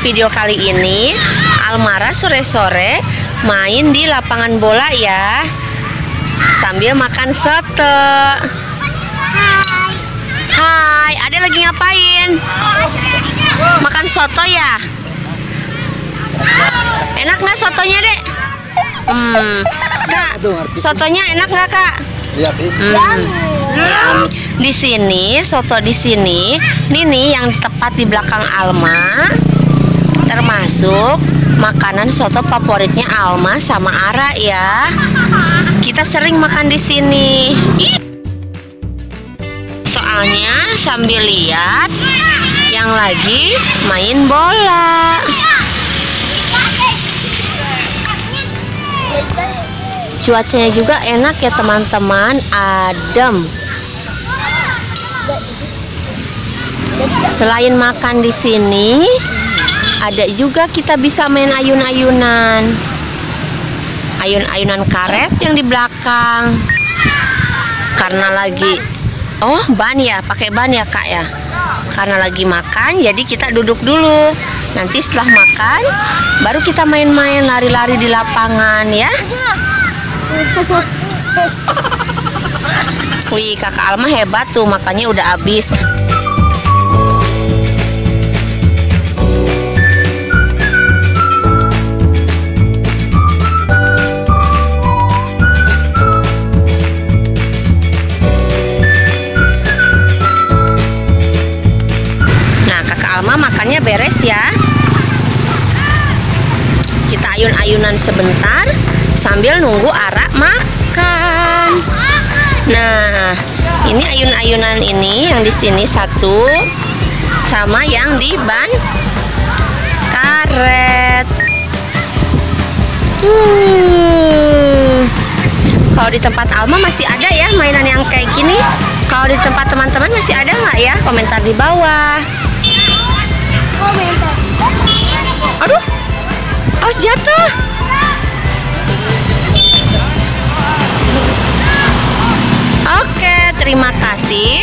video kali ini Almara sore-sore main di lapangan bola ya, sambil makan soto. Hai, Ade lagi ngapain? Makan soto ya? Enak nggak sotonya, Dek? Kak, sotonya enak nggak, Kak? Di sini, soto di sini, Nini yang tepat di belakang Alma, termasuk makanan soto favoritnya Alma sama Ara ya. Kita sering makan di sini. Soalnya sambil lihat yang lagi main bola. Cuacanya juga enak ya teman-teman, adem. Selain makan di sini, ada juga kita bisa main ayun-ayunan. Ayun-ayunan karet yang di belakang. Karena lagi ban ya, pakai ban ya Kak ya. Karena lagi makan, jadi kita duduk dulu. Nanti setelah makan, baru kita main-main lari-lari di lapangan ya. Wih, kakak Alma hebat tuh, makannya udah habis. Nah, kakak Alma makannya beres ya. Kita ayun-ayunan sebentar sambil nunggu Ara makan. Nah, ini ayun-ayunan ini yang di sini satu sama yang di ban karet. Kalau di tempat Alma masih ada ya mainan yang kayak gini? Kalau di tempat teman-teman masih ada nggak ya? Komentar di bawah. Aduh, awas jatuh. Oke, terima kasih